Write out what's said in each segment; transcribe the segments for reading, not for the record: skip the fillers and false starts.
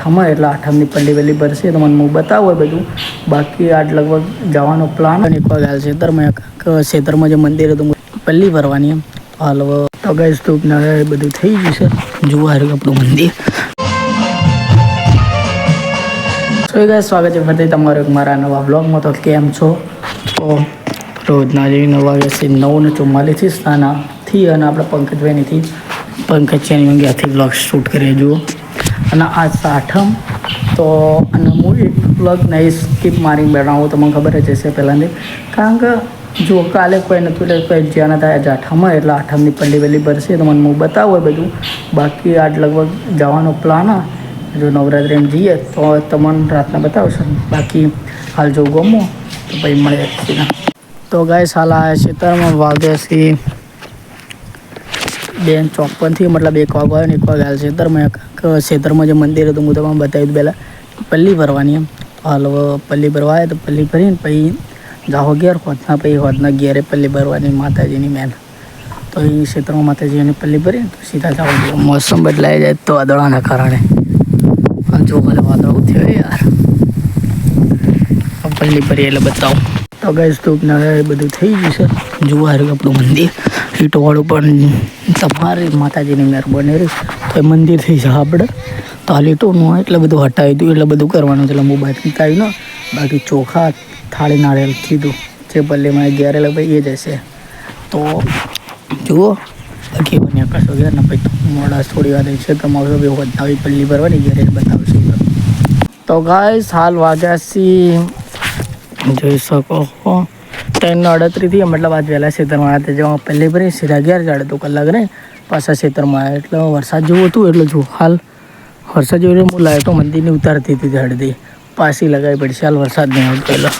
આઠમ એટલે આઠમની પલ્લી વલ્લી ભરશે તો મને હું બતાવું બધું. બાકી આજ લગભગ જવાનો પ્લાન અને એક વાર હાલ ખેતરમાં જે મંદિર હતું પલ્લી ભરવાની એમ હાલ તો ગઈ સ્તૂપ ને બધું થઈ ગયું છે. જોવા રહ્યું આપણું મંદિર. સો ગાઈસ, સ્વાગત છે ફરીથી તમારું મારા નવા બ્લોગમાં. તો કેમ છો? તો રોજના જેવી 9 વાગ્યા છે, 9:44 સ્થાનાથી અને આપણે પંકજભાઈનીથી પંકજ છે એની ત્યાંથી બ્લોગ શૂટ કરીએ જુઓ. અને આજ આઠમ તો અને હું એક બ્લોગ નહીં સ્કીપ મારીને બનાવું તમને ખબર જ હશે પહેલાંથી, કારણ કે જો કાલે કોઈ નહોતું એટલે કોઈ જ્યાં નતા આજ આઠમ એટલે આઠમની પલ્લી વલ્લી ભરશે તો મને હું બતાવું બધું. બાકી આજ લગભગ જવાનો પ્લાન જો નવરાત્રિમાં જઈએ તો તમને રાતના બતાવશે. બાકી હાલ જો ગમો તો પછી મળે છીએ. તો ગાઈસ હાલ આ ખેતરમાં વાગ્યા છે 2:54 મતલબ 1 વાગ્યા ને 1 વાગ્યા હાલ ખેતરમાં જે મંદિર હતું હું તમને બતાવી દઉં. પહેલાં પલ્લી ભરવાની એમ હાલ પલ્લી ભરવા આવે તો પલ્લી ભરીને પછી જાઓ ઘેર હોદના પછી હોદના ઘેરે પલ્લી ભરવાની માતાજીની મેન. તો એ ક્ષેત્રમાં માતાજીની પલ્લી ભરીને તો સીધા જાઓ જોઈએ. મોસમ બદલાઈ જાય તો વાદળાના કારણે જો ભલે વાદળ થયો યાર. પલ્લી ભરી એટલે બતાવું તો ગઈ સ્તૂપ ને બધું થઈ ગયું છે. જોવા રહ્યું આપણું મંદિર ઈટવાળું પણ તમારી માતાજીની મહેરબાની રહી તો એ મંદિર થઈ જાય આપણે. તો હાલ ઈટોનું એટલે બધું હટાવી દઉં એટલે બધું કરવાનું છે. એટલે મોબાઈલ નીકાળી ન બાકી ચોખા થાળી નાળેલ કીધું જે પલ્લીમાં ઘેરે ભાઈ એ જ હશે. તો જુઓ બાકી બન્યા કરશો ઘેર ને પછી મોડા થોડી વાર છે તમારું બી વધાવી પલ્લી ભરવાની ઘેરે બતાવશે. તો ગાઈસ હાલ વાગ્યા સી જોઈ શકો 3:38 મતલબ આજ વહેલા ખેતરમાં આવ્યા જવા પહેલી ભરી સીધા ઘેર 2.5 કલાક ને પાછા ખેતરમાં આવ્યા. એટલે વરસાદ જેવું હતું એટલે જો હાલ વરસાદ જેવું હું લાઈટો મંદિરની ઉતારતી હતી ઝાડથી પાછી લગાવી પડશે. હાલ વરસાદ નહીં આવતો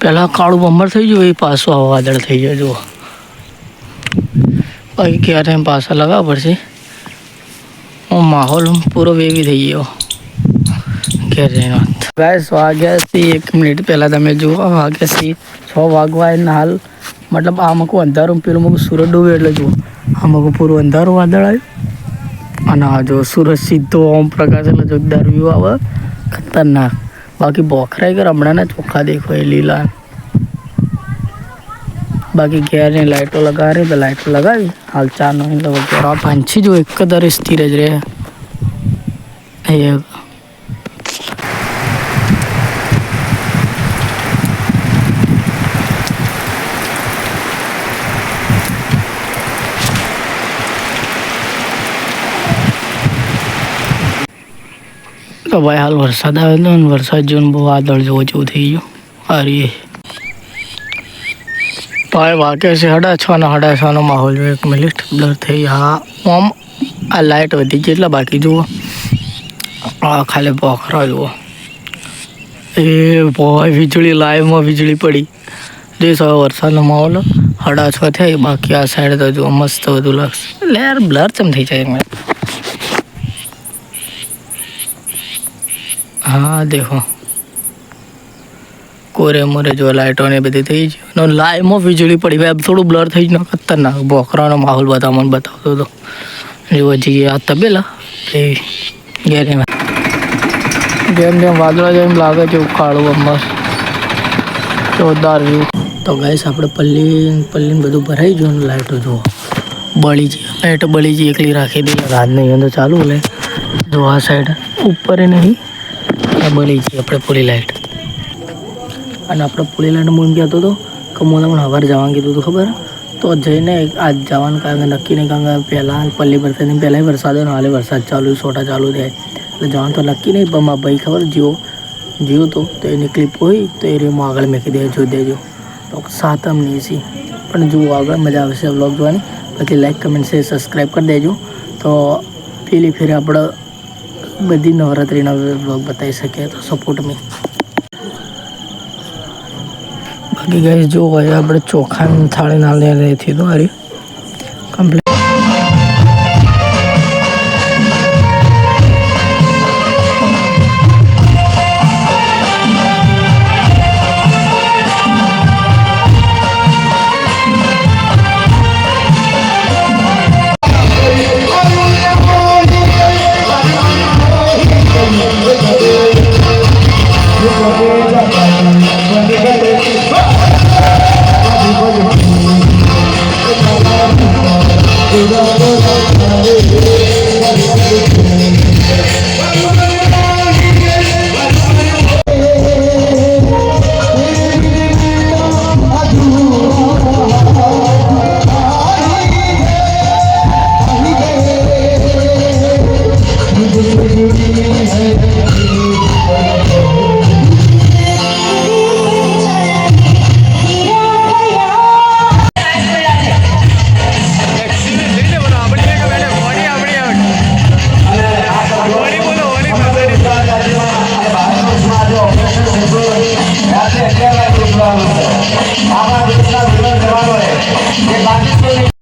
પહેલાં કાળું બમ્બર થઈ ગયું એ પાછું આવા વાદળ થઈ ગયો જુઓ. બાકી ક્યારે પાછા લગાવવા પડશે. માહોલ પૂરો વેવી થઈ ગયો ઘેર જઈને. ગાઈસ વાગ્યાથી 1 મિનિટ પહેલાં તમે જુઓ વાગ્યાથી 6 વાગવા એને હાલ મતલબ આ મકું અંધારું પેલું મકું સૂરજ ડૂબે એટલે જુઓ આ મકું પૂરું અંધારું વાદળ આવ્યું અને આ જો સૂરજ સીધો ઓમ પ્રકાશ એટલે જોરદાર વ્યૂ આવે ખતરનાક. બાકી બોખરાઈ કર હમણાંના ચોખ્ખા દેખાય લીલા. બાકી ઘેરની લાઇટો લગાવી તો લાઇટો લગાવી હાલ 4 એટલે વગેરે પાંછી જો એક દર સ્થિર જ રહે એ. તો ભાઈ હાલ વરસાદ આવે તો ને વરસાદ જોઈને બહુ વાદળ જેવું થઈ ગયું. અરે ભાઈ વાગે છે 6:30 માહોલ જો 1 મિનિટ બ્લર થઈ. હા આમ આ લાઇટ વધી ગઈ એટલે બાકી જુઓ આ ખાલી બોખરા જુઓ એ ભાઈ વીજળી લાઈવમાં વીજળી પડી જોઈશ. હવે વરસાદનો માહોલ 6:30 થાય. બાકી આ સાઈડ તો જુઓ મસ્ત બધું લાગશે. એટલે યાર બ્લર ચમ થઈ જાય. હા દેખો કોરે મોરે જો લાઇટો ને બધી થઈ ગઈ લાઈવમાં વીજળી પડી ભાઈ થોડું બ્લર થઈ ગયું ખતરનાક બોખરાનો માહોલ મને બતાવતો હતો. જો હજી આ તબેલા એ ઘેરીમાં જેમ જેમ વાદળા જેમ લાગે છે કાળું મસ્ત જોરદાર વ્યૂ. તો ગાઈસ આપણે પલ્લીને બધું ભરાઈ ગયું ને લાઇટો જુઓ બળી જઈ લાઇટો બળી જઈ એકલી રાખી દઈએ રાત નહીં અંદર ચાલુ લે જો આ સાઈડ ઉપર નહીં બળી જઈ આપણે પૂરી લાઇટ. અને આપણે પૂરી લાઇટ હું એમ કહેતો હતો કે હું તમને સવારે જવાનું કીધું હતું ખબર તો જઈને આજ જવાનું કારણ કે નક્કી નહીં કારણ કે પહેલાં પલ્લી ભરતા પહેલાં વરસાદ હોય ને હાલે વરસાદ ચાલુ છોટા ચાલુ થાય એટલે જવાનું તો નક્કી નહીં. પણ મારા ભાઈ ખબર જીવો તો એની ક્લિપ હોય તો એ હું આગળ મેકી દે જોઈ દેજો. તો સાતમની સી પણ જુઓ આગળ મજા આવશે વ્લોગ જોવાની. બાકી લાઈક કમેન્ટ શેર સબસ્ક્રાઈબ કરી દેજો. તો પેલી ફેરે આપણે બધી નવરાત્રિના વ્લોગ બતાવી શકીએ તો સપોર્ટ મી. બાકી ગાઈસ જો હોય આપણે ચોખાની થાળી ના લે રહેતી તો હારી